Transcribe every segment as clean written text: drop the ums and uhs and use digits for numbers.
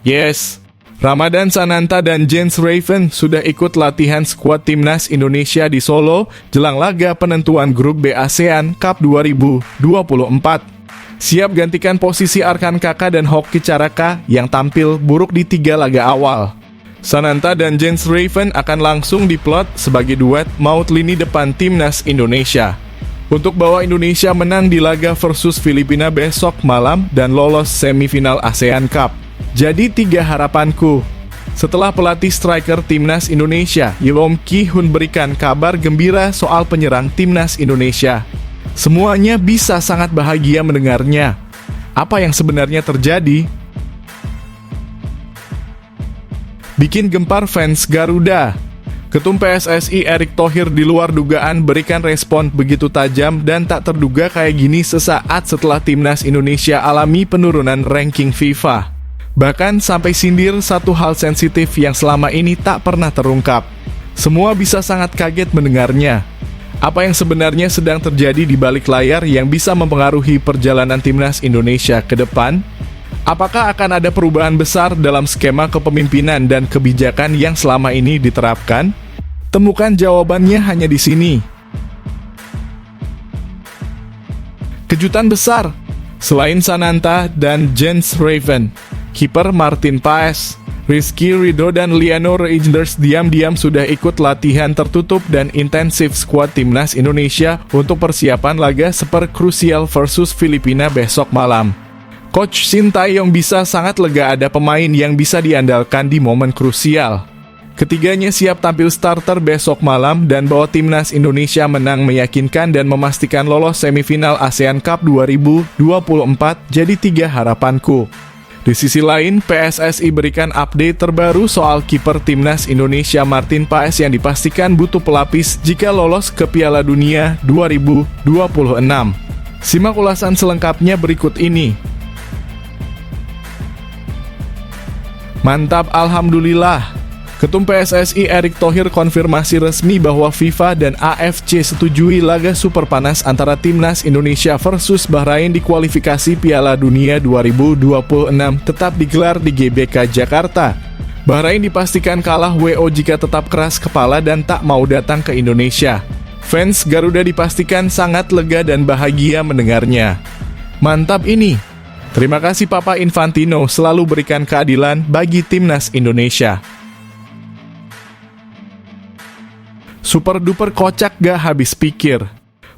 Yes, Ramadan Sananta dan Jens Raven sudah ikut latihan skuad timnas Indonesia di Solo jelang laga penentuan grup B ASEAN Cup 2024. Siap gantikan posisi Arkan Kakak dan Hoki Caraka yang tampil buruk di 3 laga awal. Sananta dan Jens Raven akan langsung diplot sebagai duet maut lini depan timnas Indonesia untuk bawa Indonesia menang di laga versus Filipina besok malam dan lolos semifinal ASEAN Cup. Jadi 3 harapanku. Setelah pelatih striker timnas Indonesia, Yilom Ki Hun berikan kabar gembira soal penyerang timnas Indonesia. Semuanya bisa sangat bahagia mendengarnya. Apa yang sebenarnya terjadi? Bikin gempar fans Garuda. Ketum PSSI Erick Thohir di luar dugaan berikan respon begitu tajam dan tak terduga kayak gini sesaat setelah timnas Indonesia alami penurunan ranking FIFA. Bahkan sampai sindir satu hal sensitif yang selama ini tak pernah terungkap. Semua bisa sangat kaget mendengarnya. Apa yang sebenarnya sedang terjadi di balik layar yang bisa mempengaruhi perjalanan timnas Indonesia ke depan? Apakah akan ada perubahan besar dalam skema kepemimpinan dan kebijakan yang selama ini diterapkan? Temukan jawabannya hanya di sini. Kejutan besar. Selain Sananta dan Jens Raven, kiper Martin Paes, Rizky Ridho dan Liano Reijnders diam-diam sudah ikut latihan tertutup dan intensif skuad timnas Indonesia untuk persiapan laga super krusial versus Filipina besok malam. Coach Sintayong bisa sangat lega ada pemain yang bisa diandalkan di momen krusial. Ketiganya siap tampil starter besok malam dan bawa timnas Indonesia menang meyakinkan dan memastikan lolos semifinal ASEAN Cup 2024 jadi 3 harapanku. Di sisi lain, PSSI berikan update terbaru soal kiper timnas Indonesia Martin Paes yang dipastikan butuh pelapis jika lolos ke Piala Dunia 2026. Simak ulasan selengkapnya berikut ini. Mantap, alhamdulillah. Ketum PSSI Erick Thohir konfirmasi resmi bahwa FIFA dan AFC setujui laga super panas antara timnas Indonesia versus Bahrain di kualifikasi Piala Dunia 2026 tetap digelar di GBK Jakarta. Bahrain dipastikan kalah WO jika tetap keras kepala dan tak mau datang ke Indonesia. Fans Garuda dipastikan sangat lega dan bahagia mendengarnya. Mantap ini. Terima kasih Papa Infantino selalu berikan keadilan bagi timnas Indonesia. Super duper kocak gak habis pikir.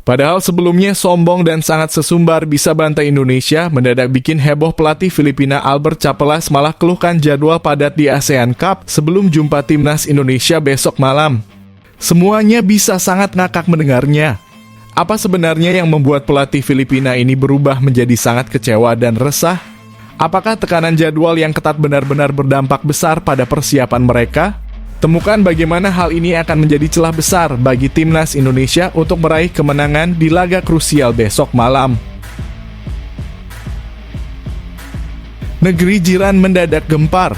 Padahal sebelumnya sombong dan sangat sesumbar bisa bantai Indonesia, mendadak bikin heboh pelatih Filipina Albert Chapelas malah keluhkan jadwal padat di ASEAN Cup sebelum jumpa timnas Indonesia besok malam. Semuanya bisa sangat ngakak mendengarnya. Apa sebenarnya yang membuat pelatih Filipina ini berubah menjadi sangat kecewa dan resah? Apakah tekanan jadwal yang ketat benar-benar berdampak besar pada persiapan mereka? Temukan bagaimana hal ini akan menjadi celah besar bagi timnas Indonesia untuk meraih kemenangan di laga krusial besok malam. Negeri jiran mendadak gempar.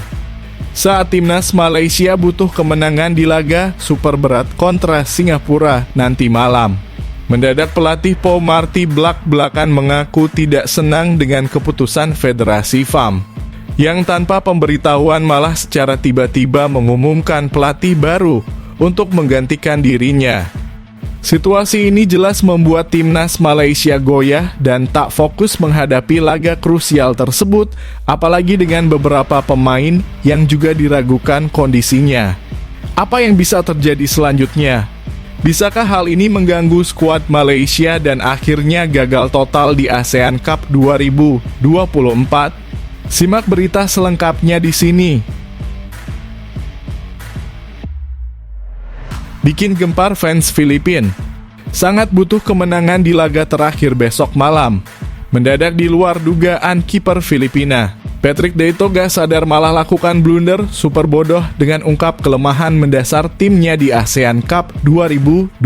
Saat timnas Malaysia butuh kemenangan di laga super berat kontra Singapura nanti malam. Mendadak pelatih Paul Marty belak-belakan mengaku tidak senang dengan keputusan Federasi FAM, yang tanpa pemberitahuan malah secara tiba-tiba mengumumkan pelatih baru untuk menggantikan dirinya. Situasi ini jelas membuat timnas Malaysia goyah dan tak fokus menghadapi laga krusial tersebut, apalagi dengan beberapa pemain yang juga diragukan kondisinya. Apa yang bisa terjadi selanjutnya? Bisakah hal ini mengganggu skuad Malaysia dan akhirnya gagal total di ASEAN Cup 2024? Simak berita selengkapnya di sini. Bikin gempar fans Filipina. Sangat butuh kemenangan di laga terakhir besok malam. Mendadak di luar dugaan kiper Filipina, Patrick De Toga sadar malah lakukan blunder super bodoh dengan ungkap kelemahan mendasar timnya di ASEAN Cup 2024.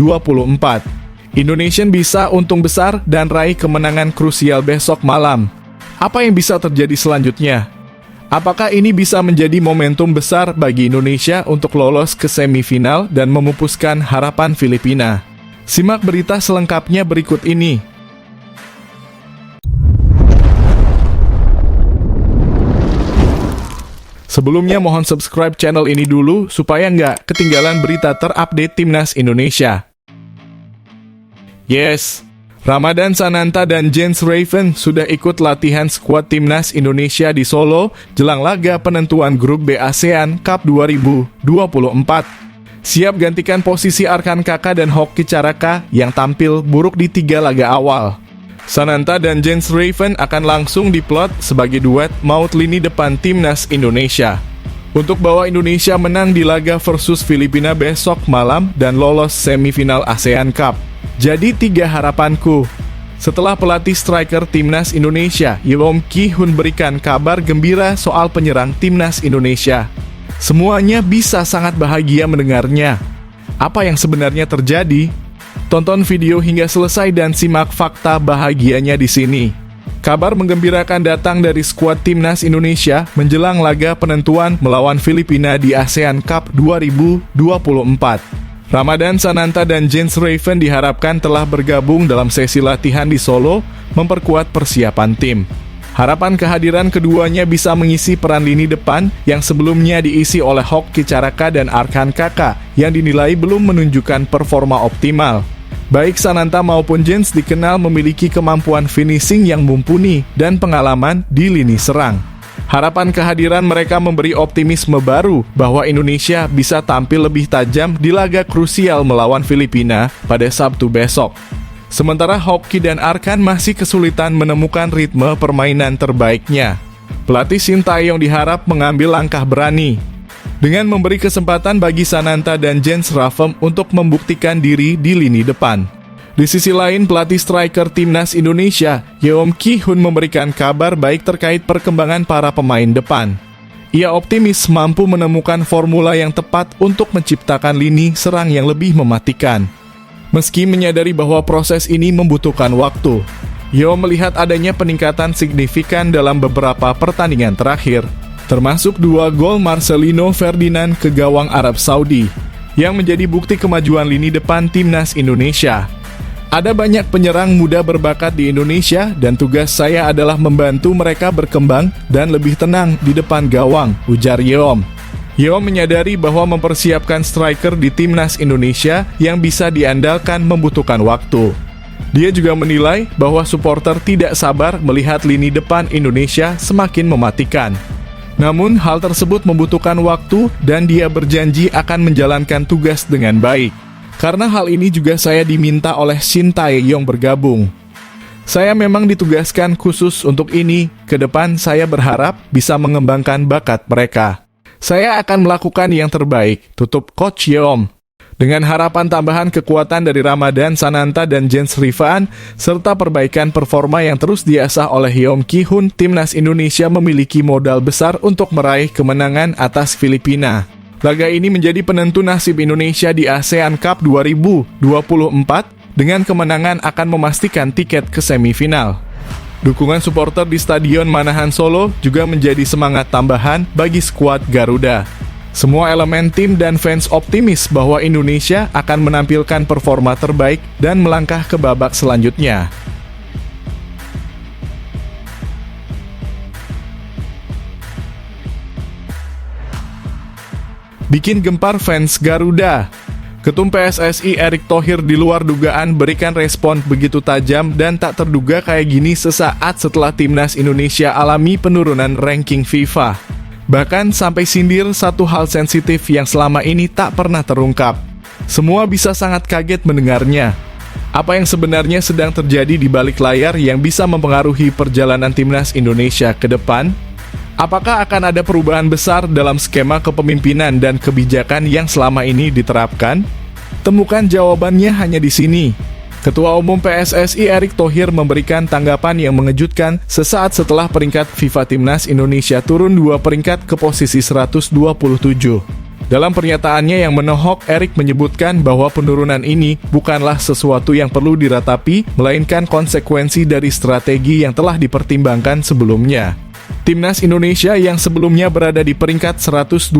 Indonesian bisa untung besar dan raih kemenangan krusial besok malam. Apa yang bisa terjadi selanjutnya? Apakah ini bisa menjadi momentum besar bagi Indonesia untuk lolos ke semifinal dan memupuskan harapan Filipina? Simak berita selengkapnya berikut ini. Sebelumnya mohon subscribe channel ini dulu supaya nggak ketinggalan berita terupdate Timnas Indonesia. Yes, Ramadan Sananta dan Jens Raven sudah ikut latihan skuad Timnas Indonesia di Solo jelang laga penentuan grup B ASEAN Cup 2024. Siap gantikan posisi Arkan Kakak dan Hoki Caraka yang tampil buruk di 3 laga awal. Sananta dan Jens Raven akan langsung diplot sebagai duet maut lini depan Timnas Indonesia untuk bawa Indonesia menang di laga versus Filipina besok malam dan lolos semifinal ASEAN Cup. Jadi 3 harapanku. Setelah pelatih striker Timnas Indonesia, Yeom Ki-hun berikan kabar gembira soal penyerang Timnas Indonesia. Semuanya bisa sangat bahagia mendengarnya. Apa yang sebenarnya terjadi? Tonton video hingga selesai dan simak fakta bahagianya di sini. Kabar menggembirakan datang dari skuad Timnas Indonesia menjelang laga penentuan melawan Filipina di ASEAN Cup 2024. Ramadan Sananta dan Jens Raven diharapkan telah bergabung dalam sesi latihan di Solo, memperkuat persiapan tim. Harapan kehadiran keduanya bisa mengisi peran lini depan yang sebelumnya diisi oleh Hoki Caraka dan Arkan Kakak yang dinilai belum menunjukkan performa optimal. Baik Sananta maupun Jens dikenal memiliki kemampuan finishing yang mumpuni dan pengalaman di lini serang. Harapan kehadiran mereka memberi optimisme baru bahwa Indonesia bisa tampil lebih tajam di laga krusial melawan Filipina pada Sabtu besok. Sementara Hoki dan Arkan masih kesulitan menemukan ritme permainan terbaiknya. Pelatih Sintayong diharap mengambil langkah berani dengan memberi kesempatan bagi Sananta dan Jens Raven untuk membuktikan diri di lini depan. Di sisi lain, pelatih striker Timnas Indonesia, Yeom Ki-hun memberikan kabar baik terkait perkembangan para pemain depan. Ia optimis mampu menemukan formula yang tepat untuk menciptakan lini serang yang lebih mematikan. Meski menyadari bahwa proses ini membutuhkan waktu, Yeom melihat adanya peningkatan signifikan dalam beberapa pertandingan terakhir, termasuk 2 gol Marcelino Ferdinand ke gawang Arab Saudi, yang menjadi bukti kemajuan lini depan Timnas Indonesia. Ada banyak penyerang muda berbakat di Indonesia dan tugas saya adalah membantu mereka berkembang dan lebih tenang di depan gawang, ujar Yeom. Yeom menyadari bahwa mempersiapkan striker di Timnas Indonesia yang bisa diandalkan membutuhkan waktu. Dia juga menilai bahwa supporter tidak sabar melihat lini depan Indonesia semakin mematikan. Namun hal tersebut membutuhkan waktu dan dia berjanji akan menjalankan tugas dengan baik. Karena hal ini juga saya diminta oleh Sintayong bergabung. Saya memang ditugaskan khusus untuk ini. Ke depan saya berharap bisa mengembangkan bakat mereka. Saya akan melakukan yang terbaik, tutup Coach Yeom. Dengan harapan tambahan kekuatan dari Ramadan Sananta dan Jens Raven, serta perbaikan performa yang terus diasah oleh Yeom Ki-hun, Timnas Indonesia memiliki modal besar untuk meraih kemenangan atas Filipina. Laga ini menjadi penentu nasib Indonesia di ASEAN Cup 2024, dengan kemenangan akan memastikan tiket ke semifinal. Dukungan supporter di Stadion Manahan Solo juga menjadi semangat tambahan bagi skuad Garuda. Semua elemen tim dan fans optimis bahwa Indonesia akan menampilkan performa terbaik dan melangkah ke babak selanjutnya. Bikin gempar fans Garuda. Ketum PSSI Erick Thohir di luar dugaan berikan respon begitu tajam dan tak terduga kayak gini sesaat setelah Timnas Indonesia alami penurunan ranking FIFA. Bahkan sampai sindir satu hal sensitif yang selama ini tak pernah terungkap. Semua bisa sangat kaget mendengarnya. Apa yang sebenarnya sedang terjadi di balik layar yang bisa mempengaruhi perjalanan Timnas Indonesia ke depan? Apakah akan ada perubahan besar dalam skema kepemimpinan dan kebijakan yang selama ini diterapkan? Temukan jawabannya hanya di sini. Ketua Umum PSSI Erick Thohir memberikan tanggapan yang mengejutkan sesaat setelah peringkat FIFA Timnas Indonesia turun 2 peringkat ke posisi 127. Dalam pernyataannya yang menohok, Erick menyebutkan bahwa penurunan ini bukanlah sesuatu yang perlu diratapi, melainkan konsekuensi dari strategi yang telah dipertimbangkan sebelumnya. Timnas Indonesia yang sebelumnya berada di peringkat 125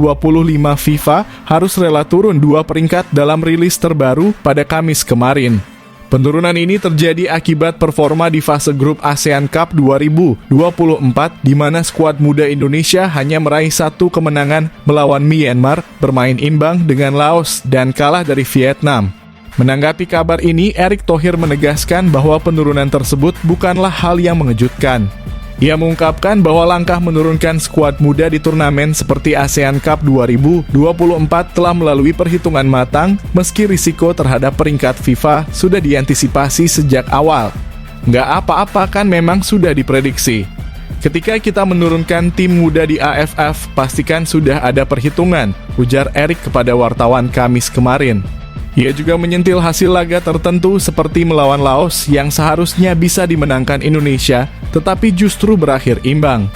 FIFA harus rela turun 2 peringkat dalam rilis terbaru pada Kamis kemarin. Penurunan ini terjadi akibat performa di fase grup ASEAN Cup 2024 di mana skuad muda Indonesia hanya meraih 1 kemenangan melawan Myanmar, bermain imbang dengan Laos, dan kalah dari Vietnam. Menanggapi kabar ini, Erick Thohir menegaskan bahwa penurunan tersebut bukanlah hal yang mengejutkan. Ia mengungkapkan bahwa langkah menurunkan skuad muda di turnamen seperti ASEAN Cup 2024 telah melalui perhitungan matang meski risiko terhadap peringkat FIFA sudah diantisipasi sejak awal. Nggak apa-apa kan, memang sudah diprediksi. Ketika kita menurunkan tim muda di AFF, pastikan sudah ada perhitungan, ujar Erick kepada wartawan Kamis kemarin. Ia juga menyentil hasil laga tertentu seperti melawan Laos yang seharusnya bisa dimenangkan Indonesia, tetapi justru berakhir imbang.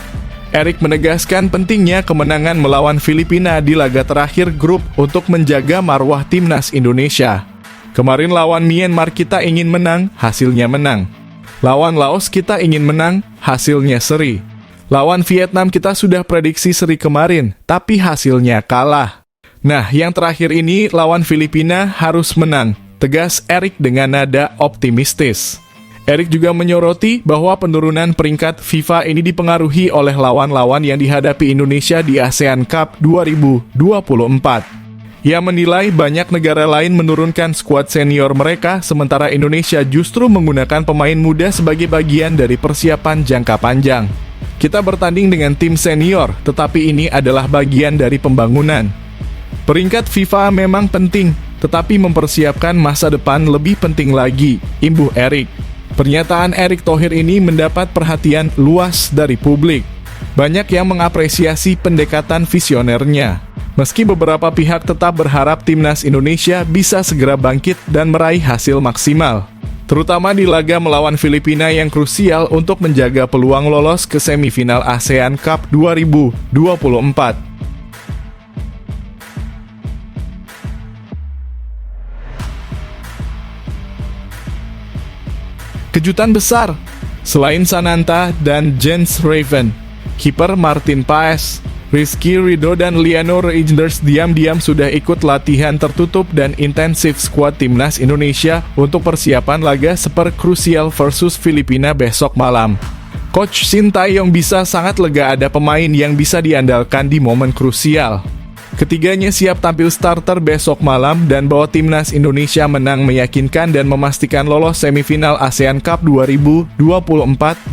Erick menegaskan pentingnya kemenangan melawan Filipina di laga terakhir grup untuk menjaga marwah timnas Indonesia. Kemarin lawan Myanmar kita ingin menang, hasilnya menang. Lawan Laos kita ingin menang, hasilnya seri. Lawan Vietnam kita sudah prediksi seri kemarin, tapi hasilnya kalah. Nah, yang terakhir ini lawan Filipina harus menang, tegas Erick dengan nada optimistis. Erick juga menyoroti bahwa penurunan peringkat FIFA ini dipengaruhi oleh lawan-lawan yang dihadapi Indonesia di ASEAN Cup 2024. Ia menilai banyak negara lain menurunkan skuad senior mereka, sementara Indonesia justru menggunakan pemain muda sebagai bagian dari persiapan jangka panjang. Kita bertanding dengan tim senior, tetapi ini adalah bagian dari pembangunan. Peringkat FIFA memang penting, tetapi mempersiapkan masa depan lebih penting lagi, imbuh Erick. Pernyataan Erick Thohir ini mendapat perhatian luas dari publik. Banyak yang mengapresiasi pendekatan visionernya. Meski beberapa pihak tetap berharap timnas Indonesia bisa segera bangkit dan meraih hasil maksimal, terutama di laga melawan Filipina yang krusial untuk menjaga peluang lolos ke semifinal ASEAN Cup 2024. Kejutan besar, selain Sananta dan Jens Raven, kiper Martin Paes, Rizky Ridho dan Liano Reijnders diam-diam sudah ikut latihan tertutup dan intensif skuad timnas Indonesia untuk persiapan laga super krusial versus Filipina besok malam. Coach Sintayong bisa sangat lega ada pemain yang bisa diandalkan di momen krusial. Ketiganya siap tampil starter besok malam dan bahwa timnas Indonesia menang meyakinkan dan memastikan lolos semifinal ASEAN Cup 2024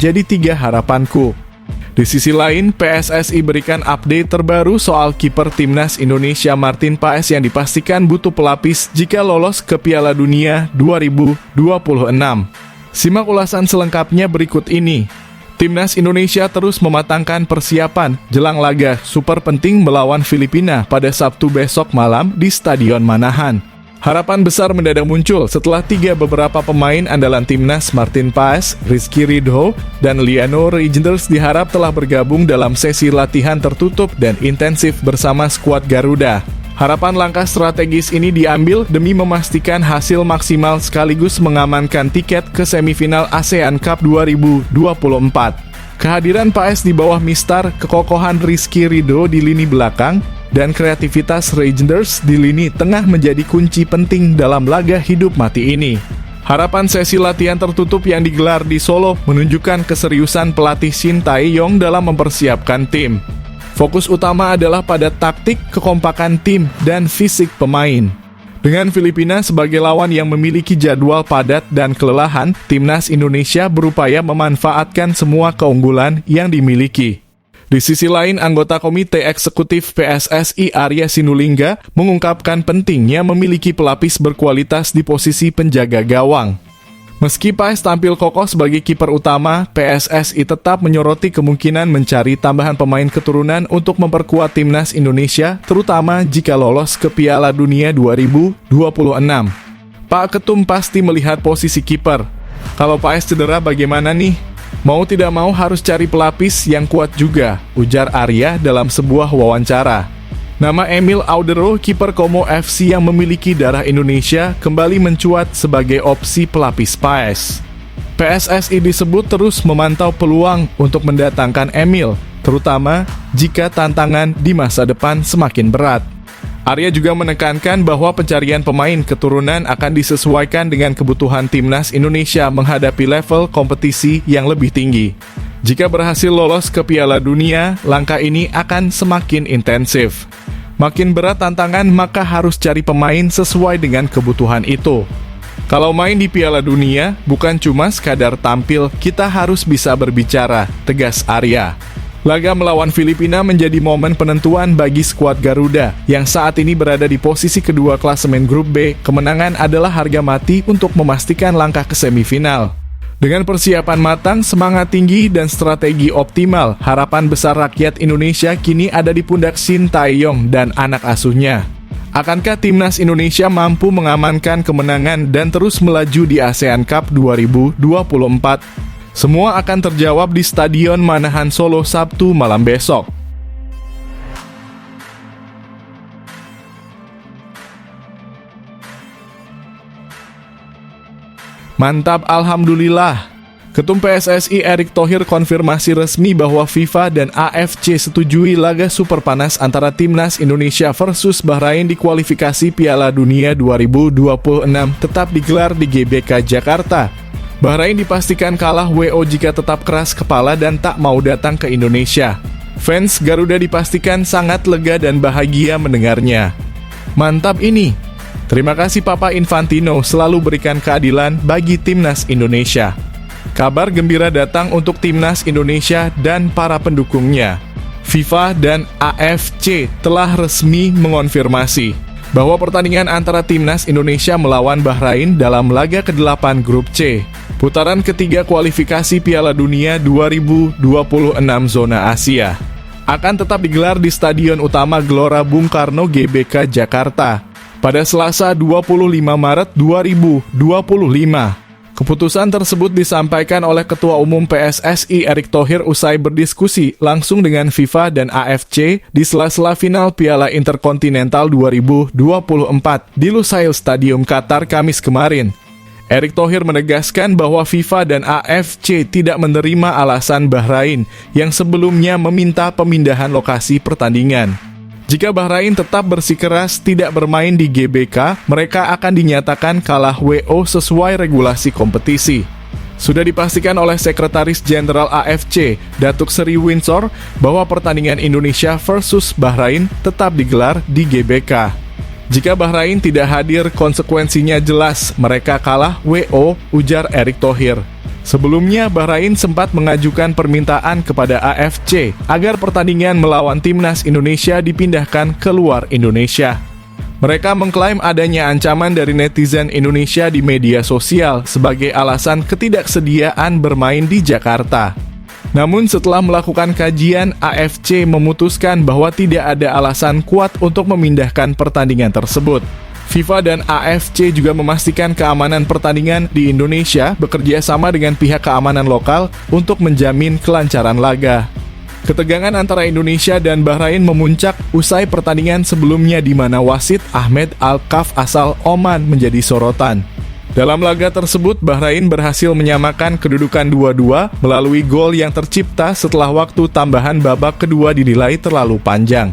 jadi 3 harapanku. Di sisi lain, PSSI berikan update terbaru soal kiper timnas Indonesia Martin Paes yang dipastikan butuh pelapis jika lolos ke Piala Dunia 2026. Simak ulasan selengkapnya berikut ini. Timnas Indonesia terus mematangkan persiapan jelang laga super penting melawan Filipina pada Sabtu besok malam di Stadion Manahan. Harapan besar mendadak muncul setelah 3 beberapa pemain andalan timnas Martin Paes, Rizky Ridho, dan Liano Reijnders diharap telah bergabung dalam sesi latihan tertutup dan intensif bersama skuad Garuda. Harapan langkah strategis ini diambil demi memastikan hasil maksimal sekaligus mengamankan tiket ke semifinal ASEAN Cup 2024. Kehadiran Paes di bawah mistar, kekokohan Rizky Ridho di lini belakang, dan kreativitas Reijnders di lini tengah menjadi kunci penting dalam laga hidup mati ini. Harapan sesi latihan tertutup yang digelar di Solo menunjukkan keseriusan pelatih Sintayong dalam mempersiapkan tim. Fokus utama adalah pada taktik, kekompakan tim, dan fisik pemain. Dengan Filipina sebagai lawan yang memiliki jadwal padat dan kelelahan, timnas Indonesia berupaya memanfaatkan semua keunggulan yang dimiliki. Di sisi lain, anggota Komite Eksekutif PSSI Arya Sinulinga mengungkapkan pentingnya memiliki pelapis berkualitas di posisi penjaga gawang. Meski Paes tampil kokoh sebagai kiper utama, PSSI tetap menyoroti kemungkinan mencari tambahan pemain keturunan untuk memperkuat timnas Indonesia, terutama jika lolos ke Piala Dunia 2026. Pak Ketum pasti melihat posisi kiper. Kalau Paes cedera bagaimana nih? Mau tidak mau harus cari pelapis yang kuat juga, ujar Arya dalam sebuah wawancara. Nama Emil Audero, kiper Como FC yang memiliki darah Indonesia, kembali mencuat sebagai opsi pelapis Paes. PSSI disebut terus memantau peluang untuk mendatangkan Emil, terutama jika tantangan di masa depan semakin berat. Arya juga menekankan bahwa pencarian pemain keturunan akan disesuaikan dengan kebutuhan timnas Indonesia menghadapi level kompetisi yang lebih tinggi. Jika berhasil lolos ke Piala Dunia, langkah ini akan semakin intensif. Makin berat tantangan, maka harus cari pemain sesuai dengan kebutuhan itu. Kalau main di Piala Dunia, bukan cuma sekadar tampil, kita harus bisa berbicara, tegas Arya. Laga melawan Filipina menjadi momen penentuan bagi skuad Garuda yang saat ini berada di posisi kedua klasemen grup B. Kemenangan adalah harga mati untuk memastikan langkah ke semifinal. Dengan persiapan matang, semangat tinggi, dan strategi optimal, harapan besar rakyat Indonesia kini ada di pundak Shin Tae-yong dan anak asuhnya. Akankah timnas Indonesia mampu mengamankan kemenangan dan terus melaju di ASEAN Cup 2024? Semua akan terjawab di Stadion Manahan Solo Sabtu malam besok. Mantap, alhamdulillah. Ketum PSSI Erick Thohir konfirmasi resmi bahwa FIFA dan AFC setujui laga super panas antara timnas Indonesia versus Bahrain di kualifikasi Piala Dunia 2026 tetap digelar di GBK Jakarta. Bahrain dipastikan kalah WO jika tetap keras kepala dan tak mau datang ke Indonesia. Fans Garuda dipastikan sangat lega dan bahagia mendengarnya. Mantap ini. Terima kasih Papa Infantino selalu berikan keadilan bagi timnas Indonesia. Kabar gembira datang untuk timnas Indonesia dan para pendukungnya. FIFA dan AFC telah resmi mengonfirmasi bahwa pertandingan antara timnas Indonesia melawan Bahrain dalam laga ke-8 grup C, putaran ketiga kualifikasi Piala Dunia 2026 zona Asia, akan tetap digelar di Stadion Utama Gelora Bung Karno GBK Jakarta pada Selasa 25 Maret 2025. Keputusan tersebut disampaikan oleh Ketua Umum PSSI Erick Thohir usai berdiskusi langsung dengan FIFA dan AFC di sela-sela final Piala Interkontinental 2024 di Lusail Stadium Qatar Kamis kemarin. Erick Thohir menegaskan bahwa FIFA dan AFC tidak menerima alasan Bahrain yang sebelumnya meminta pemindahan lokasi pertandingan. Jika Bahrain tetap bersikeras tidak bermain di GBK, mereka akan dinyatakan kalah WO sesuai regulasi kompetisi. Sudah dipastikan oleh Sekretaris Jenderal AFC, Datuk Seri Windsor, bahwa pertandingan Indonesia versus Bahrain tetap digelar di GBK. Jika Bahrain tidak hadir, konsekuensinya jelas, mereka kalah WO, ujar Erick Thohir. Sebelumnya, Bahrain sempat mengajukan permintaan kepada AFC agar pertandingan melawan timnas Indonesia dipindahkan ke luar Indonesia. Mereka mengklaim adanya ancaman dari netizen Indonesia di media sosial sebagai alasan ketidaksediaan bermain di Jakarta. Namun setelah melakukan kajian, AFC memutuskan bahwa tidak ada alasan kuat untuk memindahkan pertandingan tersebut. FIFA dan AFC juga memastikan keamanan pertandingan di Indonesia bekerja sama dengan pihak keamanan lokal untuk menjamin kelancaran laga. Ketegangan antara Indonesia dan Bahrain memuncak usai pertandingan sebelumnya di mana wasit Ahmed Al-Kaf asal Oman menjadi sorotan. Dalam laga tersebut, Bahrain berhasil menyamakan kedudukan 2-2 melalui gol yang tercipta setelah waktu tambahan babak kedua dinilai terlalu panjang.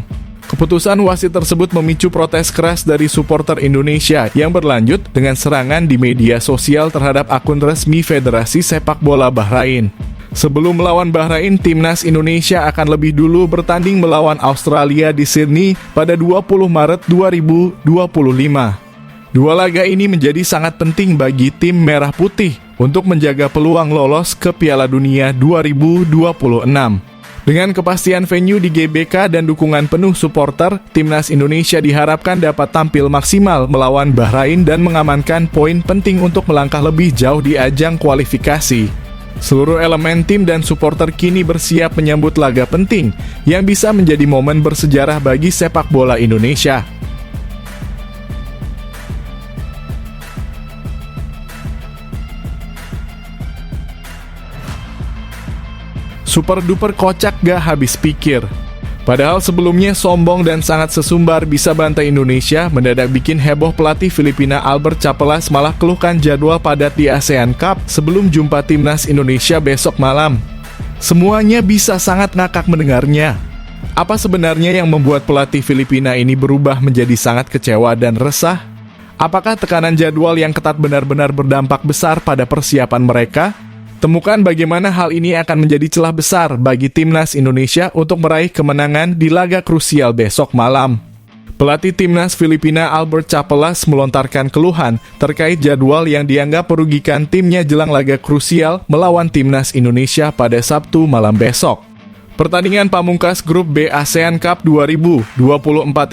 Keputusan wasit tersebut memicu protes keras dari supporter Indonesia yang berlanjut dengan serangan di media sosial terhadap akun resmi Federasi Sepak Bola Bahrain. Sebelum melawan Bahrain, timnas Indonesia akan lebih dulu bertanding melawan Australia di Sydney pada 20 Maret 2025. Dua laga ini menjadi sangat penting bagi tim Merah Putih untuk menjaga peluang lolos ke Piala Dunia 2026. Dengan kepastian venue di GBK dan dukungan penuh supporter, timnas Indonesia diharapkan dapat tampil maksimal melawan Bahrain dan mengamankan poin penting untuk melangkah lebih jauh di ajang kualifikasi. Seluruh elemen tim dan supporter kini bersiap menyambut laga penting yang bisa menjadi momen bersejarah bagi sepak bola Indonesia. Super duper kocak gak habis pikir. Padahal sebelumnya sombong dan sangat sesumbar bisa bantai Indonesia, mendadak bikin heboh pelatih Filipina Albert Chapelas malah keluhkan jadwal padat di ASEAN Cup sebelum jumpa timnas Indonesia besok malam. Semuanya bisa sangat ngakak mendengarnya. Apa sebenarnya yang membuat pelatih Filipina ini berubah menjadi sangat kecewa dan resah? Apakah tekanan jadwal yang ketat benar-benar berdampak besar pada persiapan mereka? Temukan bagaimana hal ini akan menjadi celah besar bagi timnas Indonesia untuk meraih kemenangan di laga krusial besok malam. Pelatih timnas Filipina Albert Chapelas melontarkan keluhan terkait jadwal yang dianggap merugikan timnya jelang laga krusial melawan timnas Indonesia pada Sabtu malam besok. Pertandingan pamungkas grup B ASEAN Cup 2024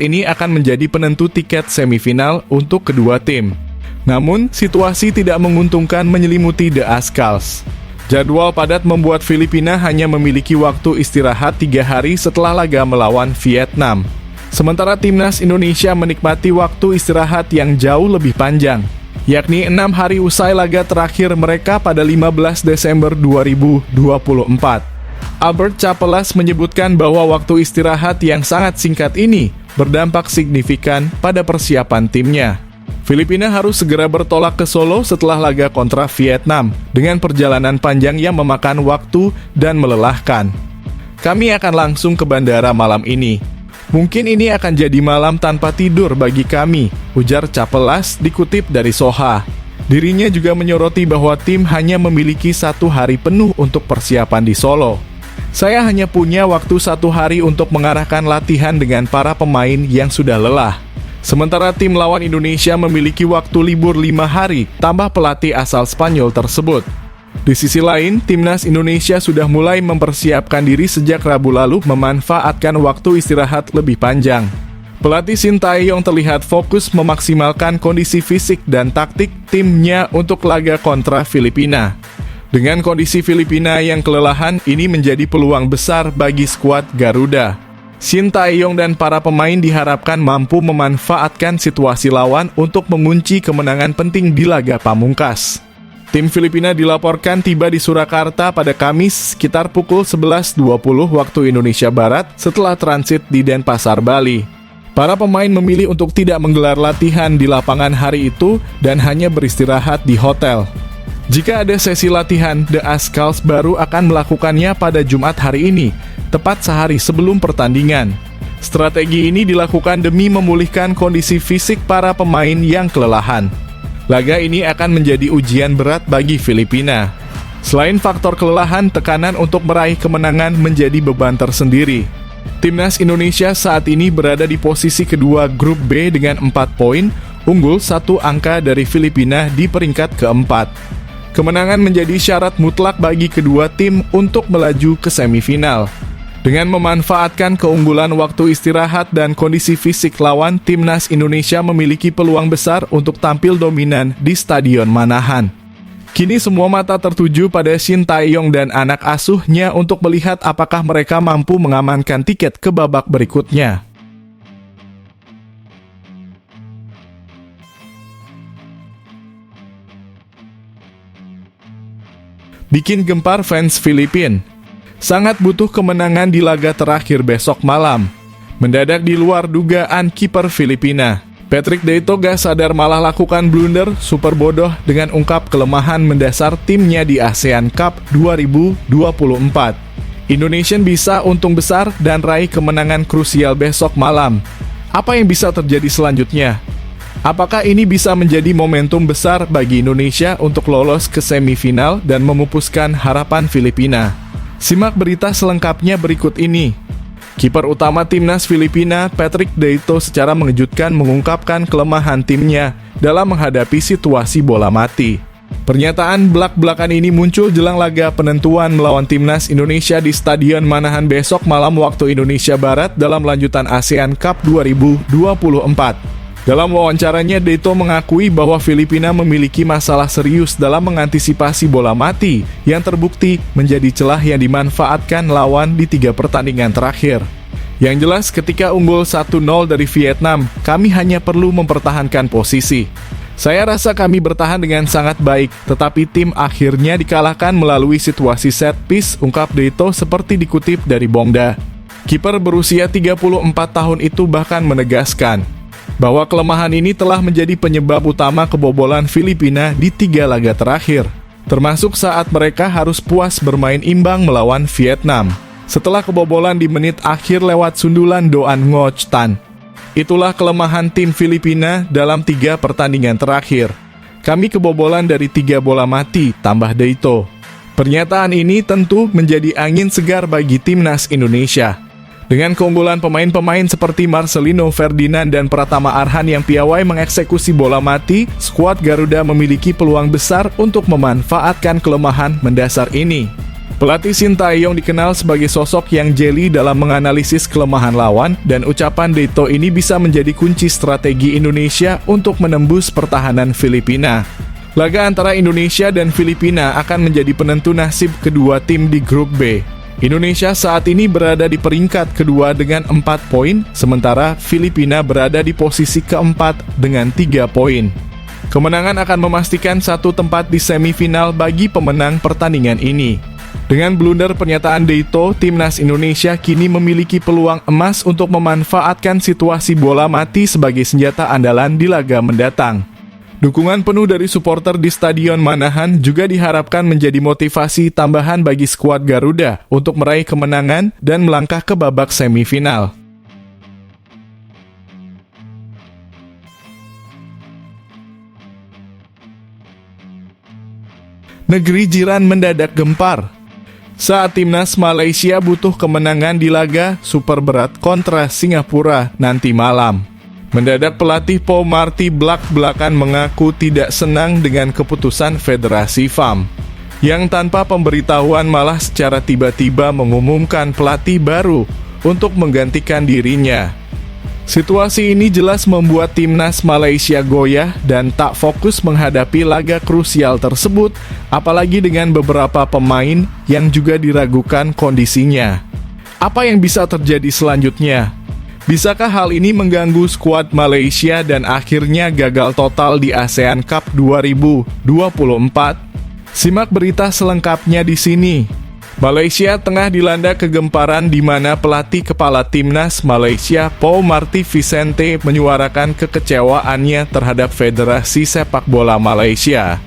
ini akan menjadi penentu tiket semifinal untuk kedua tim. Namun, situasi tidak menguntungkan menyelimuti The Azkals. Jadwal padat membuat Filipina hanya memiliki waktu istirahat 3 hari setelah laga melawan Vietnam. Sementara timnas Indonesia menikmati waktu istirahat yang jauh lebih panjang, yakni 6 hari usai laga terakhir mereka pada 15 Desember 2024. Albert Chapelas menyebutkan bahwa waktu istirahat yang sangat singkat ini berdampak signifikan pada persiapan timnya. Filipina harus segera bertolak ke Solo setelah laga kontra Vietnam dengan perjalanan panjang yang memakan waktu dan melelahkan. Kami akan langsung ke bandara malam ini. Mungkin ini akan jadi malam tanpa tidur bagi kami, ujar Chapelas dikutip dari Soha. Dirinya juga menyoroti bahwa tim hanya memiliki 1 hari penuh untuk persiapan di Solo. Saya hanya punya waktu 1 hari untuk mengarahkan latihan dengan para pemain yang sudah lelah. Sementara tim lawan Indonesia memiliki waktu libur 5 hari, tambah pelatih asal Spanyol tersebut. Di sisi lain, timnas Indonesia sudah mulai mempersiapkan diri sejak Rabu lalu memanfaatkan waktu istirahat lebih panjang. Pelatih Sintayong terlihat fokus memaksimalkan kondisi fisik dan taktik timnya untuk laga kontra Filipina. Dengan kondisi Filipina yang kelelahan, ini menjadi peluang besar bagi skuad Garuda. Sintayong dan para pemain diharapkan mampu memanfaatkan situasi lawan untuk mengunci kemenangan penting di laga pamungkas. Tim Filipina dilaporkan tiba di Surakarta pada Kamis sekitar pukul 11.20 waktu Indonesia Barat setelah transit di Denpasar, Bali. Para pemain memilih untuk tidak menggelar latihan di lapangan hari itu dan hanya beristirahat di hotel. Jika ada sesi latihan, The Azkals baru akan melakukannya pada Jumat hari ini, tepat sehari sebelum pertandingan. Strategi ini dilakukan demi memulihkan kondisi fisik para pemain yang kelelahan. Laga ini akan menjadi ujian berat bagi Filipina. Selain faktor kelelahan, tekanan untuk meraih kemenangan menjadi beban tersendiri. Timnas Indonesia saat ini berada di posisi kedua grup B dengan 4 poin, unggul 1 angka dari Filipina di peringkat keempat. Kemenangan menjadi syarat mutlak bagi kedua tim untuk melaju ke semifinal. Dengan memanfaatkan keunggulan waktu istirahat dan kondisi fisik lawan, timnas Indonesia memiliki peluang besar untuk tampil dominan di Stadion Manahan. Kini semua mata tertuju pada Sintayong dan anak asuhnya untuk melihat apakah mereka mampu mengamankan tiket ke babak berikutnya. Bikin gempar fans Filipina. Sangat butuh kemenangan di laga terakhir besok malam. Mendadak di luar dugaan kiper Filipina. Patrick De Toga sadar malah lakukan blunder super bodoh dengan ungkap kelemahan mendasar timnya di ASEAN Cup 2024. Indonesia bisa untung besar dan raih kemenangan krusial besok malam. Apa yang bisa terjadi selanjutnya? Apakah ini bisa menjadi momentum besar bagi Indonesia untuk lolos ke semifinal dan memupuskan harapan Filipina? Simak berita selengkapnya berikut ini. Kiper utama timnas Filipina, Patrick De Toga secara mengejutkan mengungkapkan kelemahan timnya dalam menghadapi situasi bola mati. Pernyataan belak-belakan ini muncul jelang laga penentuan melawan timnas Indonesia di Stadion Manahan besok malam waktu Indonesia Barat dalam lanjutan ASEAN Cup 2024. Dalam wawancaranya, De Toga mengakui bahwa Filipina memiliki masalah serius dalam mengantisipasi bola mati yang terbukti menjadi celah yang dimanfaatkan lawan di 3 pertandingan terakhir. Yang jelas, ketika unggul 1-0 dari Vietnam, kami hanya perlu mempertahankan posisi. Saya rasa kami bertahan dengan sangat baik, tetapi tim akhirnya dikalahkan melalui situasi set piece, ungkap De Toga seperti dikutip dari Bongda. Kiper berusia 34 tahun itu bahkan menegaskan bahwa kelemahan ini telah menjadi penyebab utama kebobolan Filipina di 3 laga terakhir, termasuk saat mereka harus puas bermain imbang melawan Vietnam. setelah kebobolan di menit akhir lewat sundulan Doan Ngoc Tan. Itulah kelemahan tim Filipina dalam 3 pertandingan terakhir. Kami kebobolan dari 3 bola mati, tambah Deito. Pernyataan ini tentu menjadi angin segar bagi timnas Indonesia. Dengan keunggulan pemain-pemain seperti Marcelino Ferdinand dan Pratama Arhan yang piawai mengeksekusi bola mati, skuad Garuda memiliki peluang besar untuk memanfaatkan kelemahan mendasar ini. Pelatih Sintayong dikenal sebagai sosok yang jeli dalam menganalisis kelemahan lawan, dan ucapan Deito ini bisa menjadi kunci strategi Indonesia untuk menembus pertahanan Filipina. Laga antara Indonesia dan Filipina akan menjadi penentu nasib kedua tim di grup B. Indonesia saat ini berada di peringkat kedua dengan 4 poin, sementara Filipina berada di posisi keempat dengan 3 poin. Kemenangan akan memastikan satu tempat di semifinal bagi pemenang pertandingan ini. Dengan blunder pernyataan Deito, timnas Indonesia kini memiliki peluang emas untuk memanfaatkan situasi bola mati sebagai senjata andalan di laga mendatang. Dukungan penuh dari supporter di Stadion Manahan juga diharapkan menjadi motivasi tambahan bagi skuad Garuda untuk meraih kemenangan dan melangkah ke babak semifinal. Negeri jiran mendadak gempar saat timnas Malaysia butuh kemenangan di laga super berat kontra Singapura nanti malam. Mendadak pelatih Paul Marty belak-belakan mengaku tidak senang dengan keputusan Federasi FAM, yang tanpa pemberitahuan malah secara tiba-tiba mengumumkan pelatih baru untuk menggantikan dirinya. Situasi ini jelas membuat timnas Malaysia goyah dan tak fokus menghadapi laga krusial tersebut, apalagi dengan beberapa pemain yang juga diragukan kondisinya. Apa yang bisa terjadi selanjutnya? Bisakah hal ini mengganggu skuad Malaysia dan akhirnya gagal total di ASEAN Cup 2024? Simak berita selengkapnya di sini. Malaysia tengah dilanda kegemparan di mana pelatih kepala timnas Malaysia Paul Marty Vicente menyuarakan kekecewaannya terhadap Federasi Sepak Bola Malaysia.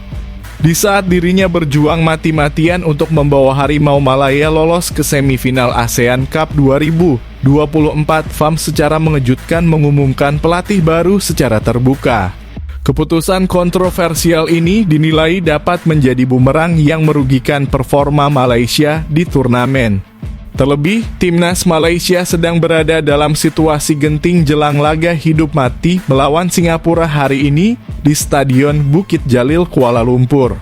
Di saat dirinya berjuang mati-matian untuk membawa Harimau Malaya lolos ke semifinal ASEAN Cup 2024, FAM secara mengejutkan mengumumkan pelatih baru secara terbuka. Keputusan kontroversial ini dinilai dapat menjadi bumerang yang merugikan performa Malaysia di turnamen. Terlebih, timnas Malaysia sedang berada dalam situasi genting jelang laga hidup mati melawan Singapura hari ini di Stadion Bukit Jalil, Kuala Lumpur.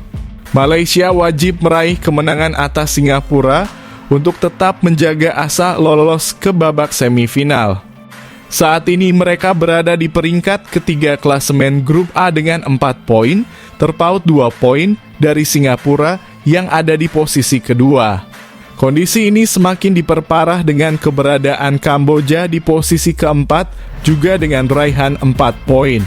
Malaysia wajib meraih kemenangan atas Singapura untuk tetap menjaga asa lolos ke babak semifinal. Saat ini mereka berada di peringkat ketiga klasemen grup A dengan 4 poin, terpaut 2 poin dari Singapura yang ada di posisi kedua. Kondisi ini semakin diperparah dengan keberadaan Kamboja di posisi keempat juga dengan raihan 4 poin.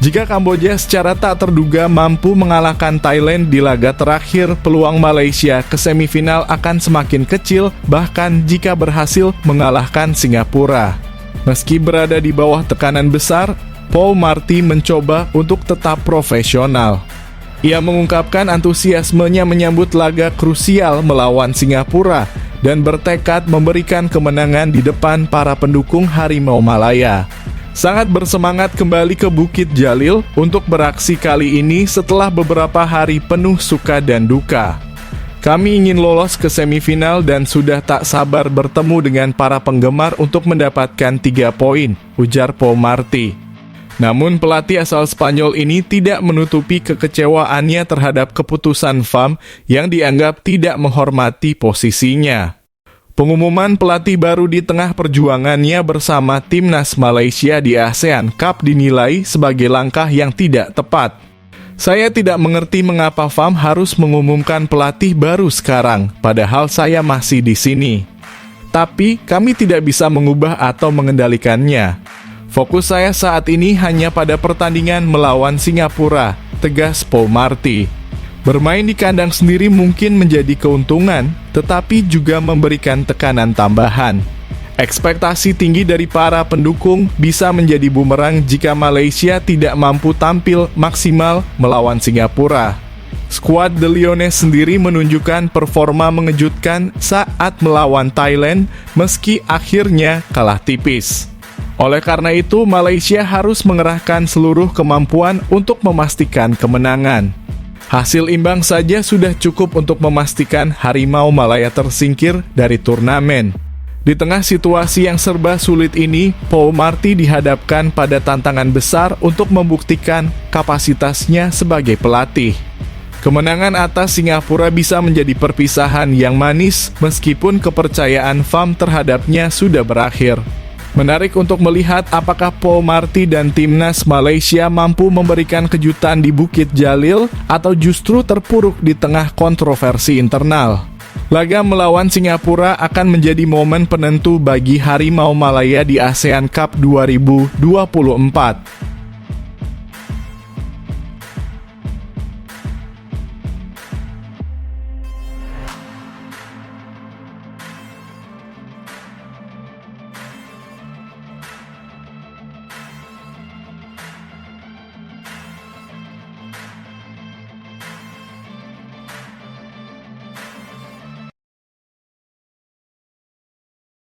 Jika Kamboja secara tak terduga mampu mengalahkan Thailand di laga terakhir, peluang Malaysia ke semifinal akan semakin kecil bahkan jika berhasil mengalahkan Singapura. Meski berada di bawah tekanan besar, Paul Marty mencoba untuk tetap profesional. Ia mengungkapkan antusiasmenya menyambut laga krusial melawan Singapura dan bertekad memberikan kemenangan di depan para pendukung Harimau Malaya. Sangat bersemangat kembali ke Bukit Jalil untuk beraksi kali ini setelah beberapa hari penuh suka dan duka. Kami ingin lolos ke semifinal dan sudah tak sabar bertemu dengan para penggemar untuk mendapatkan 3 poin, ujar Paul Marty. Namun pelatih asal Spanyol ini tidak menutupi kekecewaannya terhadap keputusan FAM yang dianggap tidak menghormati posisinya. Pengumuman pelatih baru di tengah perjuangannya bersama timnas Malaysia di ASEAN Cup dinilai sebagai langkah yang tidak tepat. Saya tidak mengerti mengapa FAM harus mengumumkan pelatih baru sekarang, padahal saya masih di sini. Tapi kami tidak bisa mengubah atau mengendalikannya. Fokus saya saat ini hanya pada pertandingan melawan Singapura, tegas Paul Marty. Bermain di kandang sendiri mungkin menjadi keuntungan, tetapi juga memberikan tekanan tambahan. Ekspektasi tinggi dari para pendukung bisa menjadi bumerang jika Malaysia tidak mampu tampil maksimal melawan Singapura. Skuad The Lions sendiri menunjukkan performa mengejutkan saat melawan Thailand meski akhirnya kalah tipis. Oleh karena itu, Malaysia harus mengerahkan seluruh kemampuan untuk memastikan kemenangan. Hasil imbang saja sudah cukup untuk memastikan Harimau Malaya tersingkir dari turnamen. Di tengah situasi yang serba sulit ini, Paul Marty dihadapkan pada tantangan besar untuk membuktikan kapasitasnya sebagai pelatih. Kemenangan atas Singapura bisa menjadi perpisahan yang manis meskipun kepercayaan FAM terhadapnya sudah berakhir. Menarik untuk melihat apakah Paul Marty dan timnas Malaysia mampu memberikan kejutan di Bukit Jalil atau justru terpuruk di tengah kontroversi internal. Laga melawan Singapura akan menjadi momen penentu bagi Harimau Malaya di ASEAN Cup 2024.